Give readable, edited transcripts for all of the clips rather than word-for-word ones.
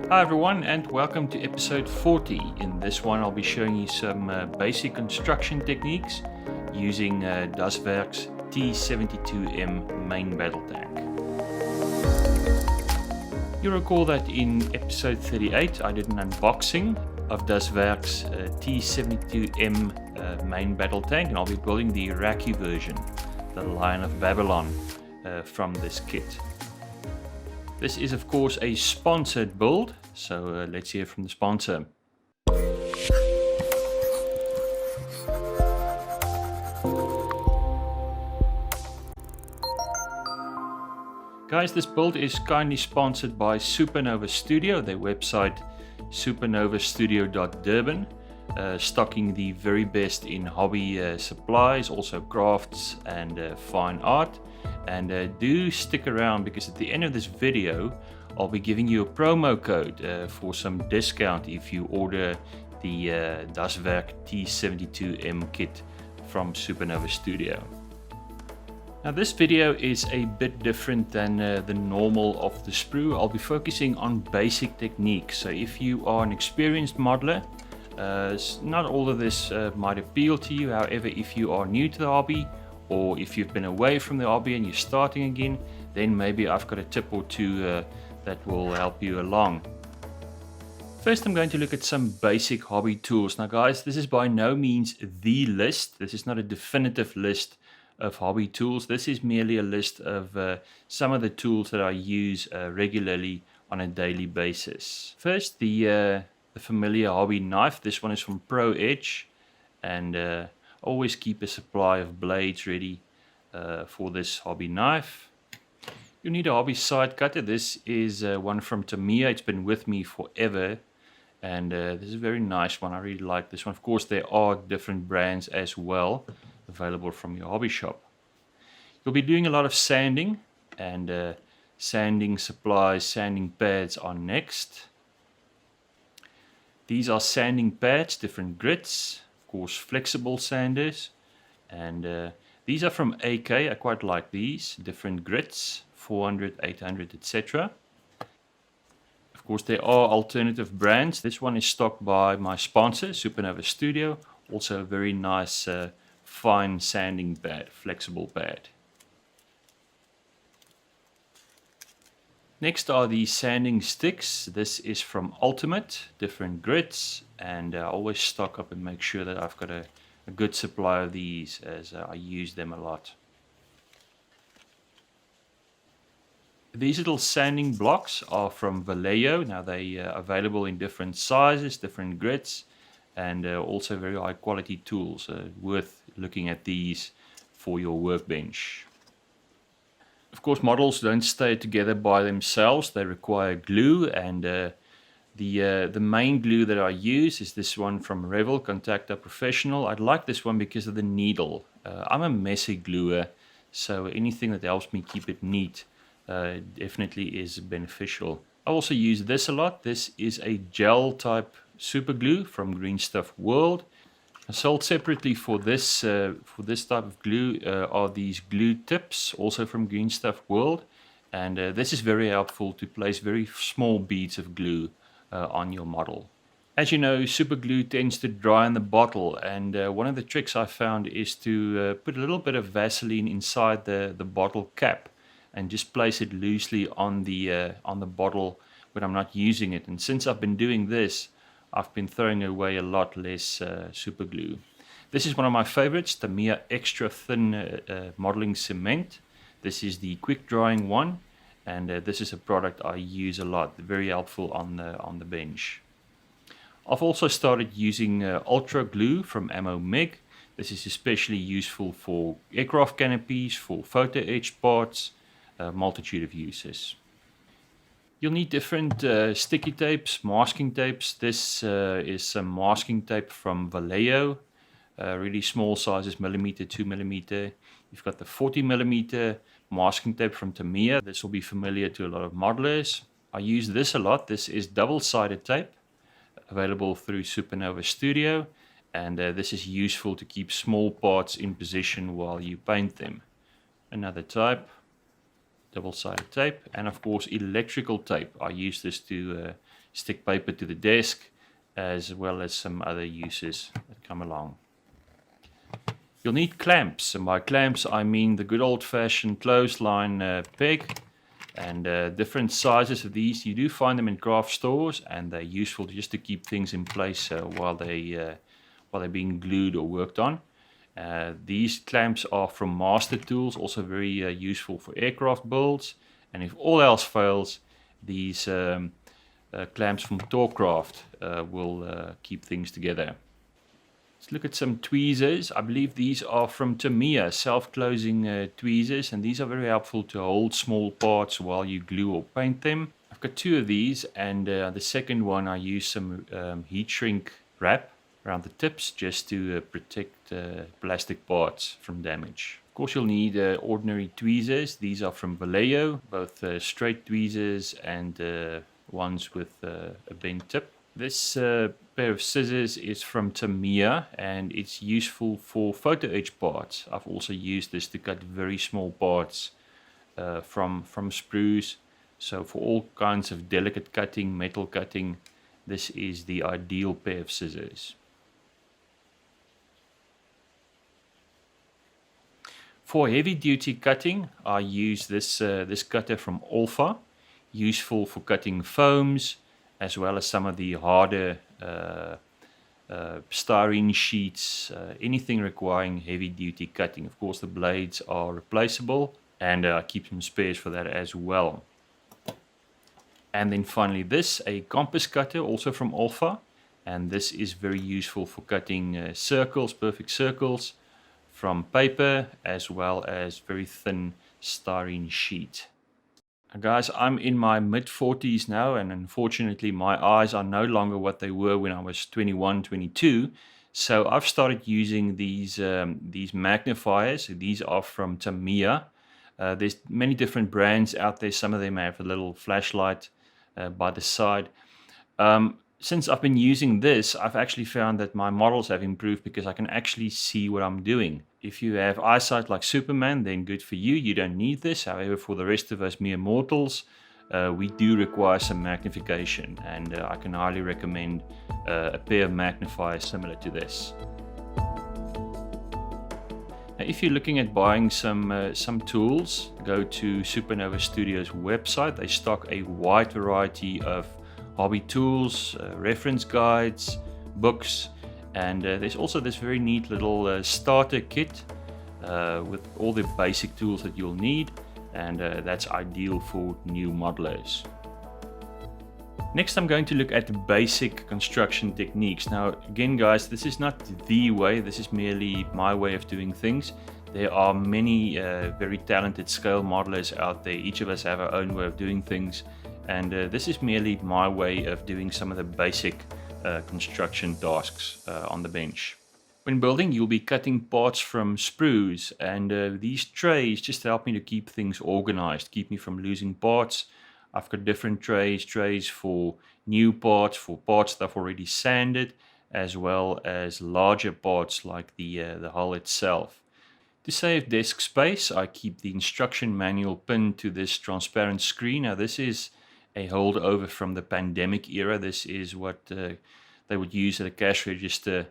Hi everyone, and welcome to episode 40. In this one I'll be showing you some basic construction techniques using Daswerk's T-72M main battle tank. You'll recall that in episode 38 I did an unboxing of Daswerk's T-72M main battle tank, and I'll be building the Iraqi version, the Lion of Babylon, from this kit. This is of course a sponsored build, so let's hear from the sponsor. Guys, this build is kindly sponsored by Supernova Studio, their website supernovastudio.durban, stocking the very best in hobby supplies, also crafts and fine art. And do stick around, because at the end of this video I'll be giving you a promo code for some discount if you order the Daswerk T-72M kit from Supernova Studio. Now this video is a bit different than the normal of the Sprue. I'll be focusing on basic techniques, so if you are an experienced modeler, not all of this might appeal to you. However, if you are new to the hobby, or if you've been away from the hobby and you're starting again, then maybe I've got a tip or two that will help you along. First, I'm going to look at some basic hobby tools. Now guys, this is by no means the list. This is not a definitive list of hobby tools. This is merely a list of some of the tools that I use regularly on a daily basis. First, the familiar hobby knife. This one is from Pro Edge, and always keep a supply of blades ready for this hobby knife. You need a hobby side cutter. This is one from Tamiya. It's been with me forever, and this is a very nice one. I really like this one. Of course, there are different brands as well available from your hobby shop. You'll be doing a lot of sanding, and sanding supplies, sanding pads are next. These are sanding pads, different grits. Course, flexible sanders, and these are from AK. I quite like these different grits, 400, 800, etc. Of course, there are alternative brands. This one is stocked by my sponsor, Supernova Studio. Also a very nice fine sanding pad, flexible pad. Next are the sanding sticks. This is from Ultimate, different grits, and I always stock up and make sure that I've got a good supply of these, as I use them a lot. These little sanding blocks are from Vallejo. Now they are available in different sizes, different grits, and also very high quality tools. Worth looking at these for your workbench. Of course, models don't stay together by themselves. They require glue, and the main glue that I use is this one from Revell Contacta Professional. I like this one because of the needle. I'm a messy gluer, so anything that helps me keep it neat definitely is beneficial. I also use this a lot. This is a gel type super glue from Green Stuff World. Sold separately for this type of glue are these glue tips, also from Green Stuff World, and this is very helpful to place very small beads of glue on your model. As you know, super glue tends to dry in the bottle, and one of the tricks I found is to put a little bit of Vaseline inside the bottle cap and just place it loosely on the bottle when I'm not using it. And since I've been doing this, I've been throwing away a lot less super glue. This is one of my favorites, Tamiya Extra Thin Modeling Cement. This is the quick drying one, and this is a product I use a lot, very helpful on the bench. I've also started using Ultra Glue from Ammo Meg. This is especially useful for aircraft canopies, for photo etched parts, a multitude of uses. You'll need different sticky tapes, masking tapes. This is some masking tape from Vallejo, really small sizes, millimeter, 2 millimeter. You've got the 40 millimeter masking tape from Tamiya. This will be familiar to a lot of modelers. I use this a lot. This is double-sided tape, available through Supernova Studio, and this is useful to keep small parts in position while you paint them. Another type. double-sided tape, and of course electrical tape. I use this to stick paper to the desk, as well as some other uses that come along. You'll need clamps, and by clamps I mean the good old-fashioned clothesline peg, and different sizes of these. You do find them in craft stores, and they're useful just to keep things in place while they're being glued or worked on. These clamps are from Master Tools, also very useful for aircraft builds. And if all else fails, these clamps from Torcraft will keep things together. Let's look at some tweezers. I believe these are from Tamiya, self-closing tweezers, and these are very helpful to hold small parts while you glue or paint them. I've got two of these, and the second one I use some heat shrink wrap around the tips just to protect plastic parts from damage. Of course, you'll need ordinary tweezers. These are from Vallejo, both straight tweezers and ones with a bent tip. This pair of scissors is from Tamiya, and it's useful for photo etch parts. I've also used this to cut very small parts from sprues. So for all kinds of delicate cutting, metal cutting, this is the ideal pair of scissors. For heavy duty cutting, I use this cutter from Alpha, useful for cutting foams, as well as some of the harder styrene sheets, anything requiring heavy duty cutting. Of course, the blades are replaceable, and I keep some spares for that as well. And then finally this, a compass cutter, also from Alpha, and this is very useful for cutting circles, perfect circles, from paper, as well as very thin styrene sheet. Guys, I'm in my mid-40s now, and unfortunately my eyes are no longer what they were when I was 21, 22. So I've started using these magnifiers. These are from Tamiya. There's many different brands out there. Some of them have a little flashlight by the side. Since I've been using this, I've actually found that my models have improved because I can actually see what I'm doing. If you have eyesight like Superman, then good for you. You don't need this. However, for the rest of us mere mortals, we do require some magnification, and I can highly recommend a pair of magnifiers similar to this. Now, if you're looking at buying some tools, go to Supernova Studios website. They stock a wide variety of hobby tools, reference guides, books, and there's also this very neat little starter kit with all the basic tools that you'll need, and that's ideal for new modelers. Next, I'm going to look at basic construction techniques. Now, again, guys, this is not the way, this is merely my way of doing things. There are many very talented scale modelers out there. Each of us have our own way of doing things, and this is merely my way of doing some of the basic construction tasks on the bench. When building, you'll be cutting parts from sprues, and these trays just help me to keep things organized, keep me from losing parts. I've got different trays for new parts, for parts that I've already sanded, as well as larger parts like the hull itself. To save desk space, I keep the instruction manual pinned to this transparent screen. Now, this is a holdover from the pandemic era. This is what they would use at a cash register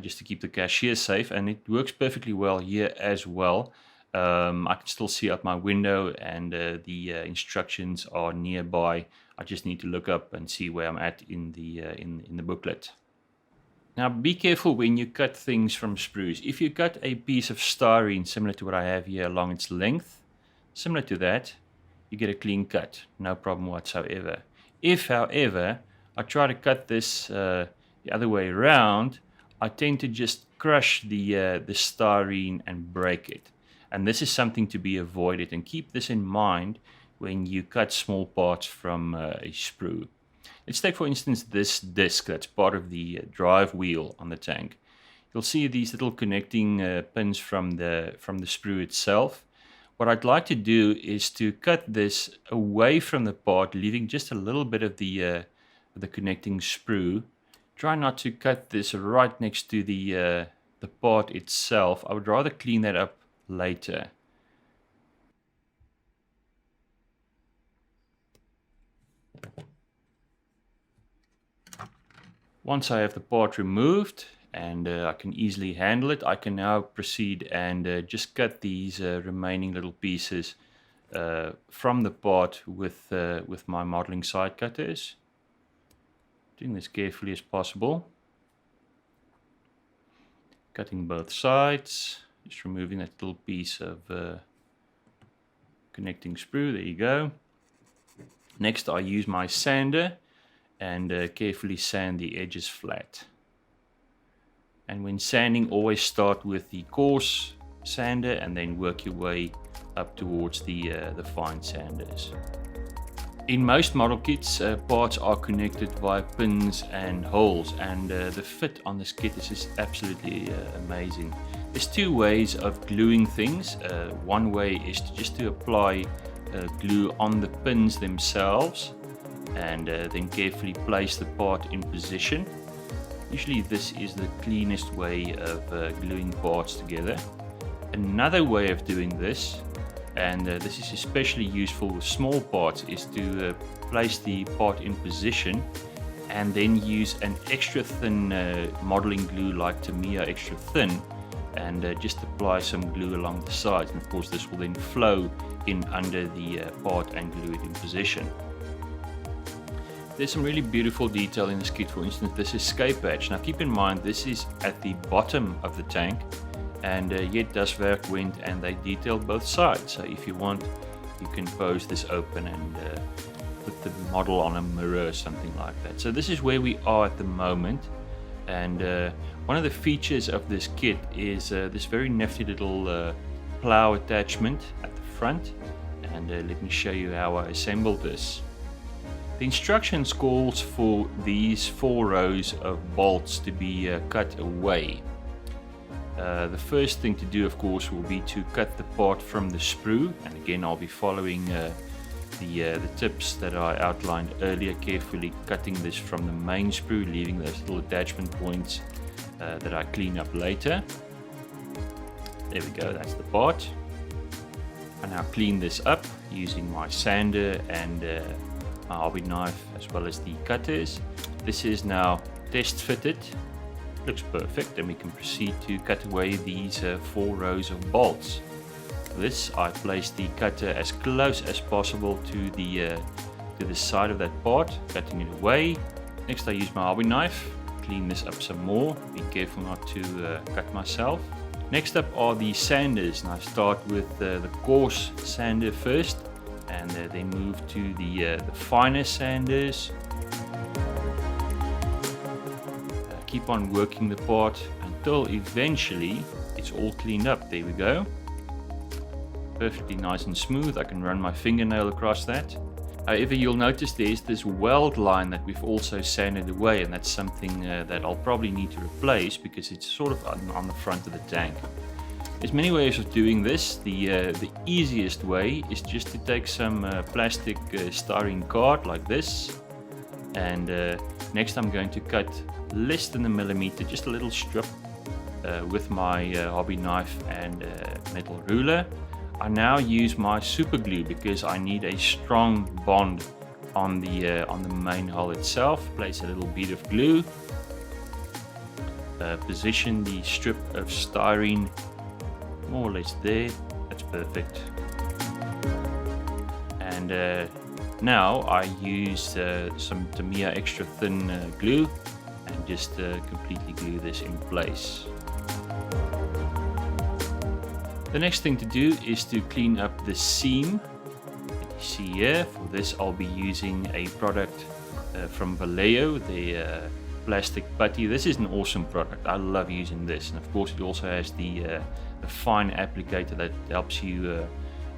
just to keep the cashier safe, and it works perfectly well here as well. I can still see out my window, and the instructions are nearby. I just need to look up and see where I'm at in the booklet. Now, be careful when you cut things from sprues. If you cut a piece of styrene similar to what I have here along its length, similar to that, you get a clean cut, no problem whatsoever. If, however, I try to cut this the other way around, I tend to just crush the styrene and break it. And this is something to be avoided, and keep this in mind when you cut small parts from a sprue. Let's take, for instance, this disc that's part of the drive wheel on the tank. You'll see these little connecting pins from the sprue itself. What I'd like to do is to cut this away from the part, leaving just a little bit of the connecting sprue. Try not to cut this right next to the part itself. I would rather clean that up later. Once I have the part removed and I can easily handle it, I can now proceed and just cut these remaining little pieces from the part with my modeling side cutters. Doing this carefully as possible. Cutting both sides, just removing that little piece of connecting sprue. There you go. Next, I use my sander and carefully sand the edges flat. And when sanding, always start with the coarse sander and then work your way up towards the fine sanders. In most model kits, parts are connected via pins and holes, and the fit on this kit is just absolutely amazing. There's two ways of gluing things. One way is just to apply glue on the pins themselves and then carefully place the part in position. Usually this is the cleanest way of gluing parts together. Another way of doing this, and this is especially useful with small parts, is to place the part in position and then use an extra thin modeling glue like Tamiya Extra Thin, and just apply some glue along the sides, and of course this will then flow in under the part and glue it in position. There's some really beautiful detail in this kit. For instance, this escape hatch. Now keep in mind this is at the bottom of the tank, and yet daswerk and they detailed both sides. So if you want, you can pose this open and put the model on a mirror or something like that. So this is where we are at the moment, and one of the features of this kit is this very nifty little plow attachment at the front, and let me show you how I assembled this. The instructions calls for these 4 rows of bolts to be cut away. The first thing to do, of course, will be to cut the part from the sprue, and again I'll be following the tips that I outlined earlier, carefully cutting this from the main sprue, leaving those little attachment points that I clean up later. There we go, that's the part. I now clean this up using my sander and my hobby knife as well as the cutters. This is now test fitted. Looks perfect, and we can proceed to cut away these 4 rows of bolts. For this, I place the cutter as close as possible to the side of that part, cutting it away. Next, I use my hobby knife, clean this up some more. Be careful not to cut myself. Next up are the sanders, and I start with the coarse sander first, and then move to the finer sanders. Keep on working the part until eventually it's all cleaned up. There we go. Perfectly nice and smooth. I can run my fingernail across that. However, you'll notice there's this weld line that we've also sanded away, and that's something that I'll probably need to replace because it's sort of on the front of the tank. There's many ways of doing this. The easiest way is just to take some plastic styrene card like this, and next I'm going to cut less than a millimeter, just a little strip with my hobby knife and metal ruler. I now use my super glue because I need a strong bond on the main hull itself. Place a little bead of glue, position the strip of styrene more or less there. That's perfect. And now I use some Tamiya Extra Thin glue and just completely glue this in place. The next thing to do is to clean up the seam that you see here. For this I'll be using a product from Vallejo, the plastic putty. This is an awesome product. I love using this, and of course it also has the fine applicator that helps you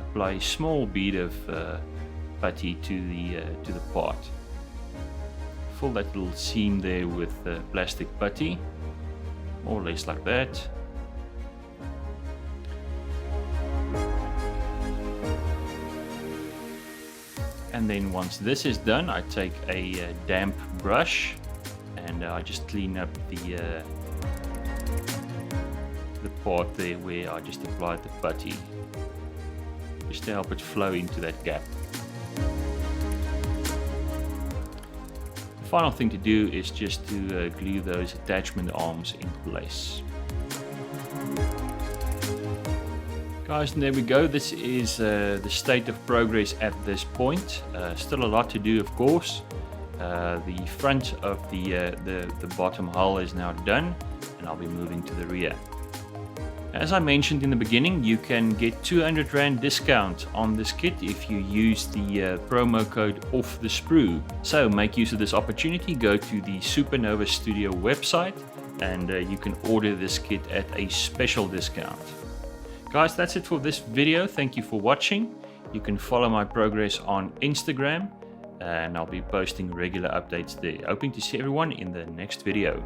apply a small bead of putty to the part. Fill that little seam there with plastic putty, more or less like that. And then once this is done, I take a damp brush and I just clean up the part there where I just applied the putty, just to help it flow into that gap. The final thing to do is just to glue those attachment arms in place. Guys, and there we go. This is the state of progress at this point. Still a lot to do, of course. The front of the bottom hull is now done, and I'll be moving to the rear. As I mentioned in the beginning, you can get 200 Rand discount on this kit if you use the promo code OFFTHESPRUE. So make use of this opportunity, go to the Supernova Studio website, and you can order this kit at a special discount. Guys, that's it for this video. Thank you for watching. You can follow my progress on Instagram, and I'll be posting regular updates there. Hoping to see everyone in the next video.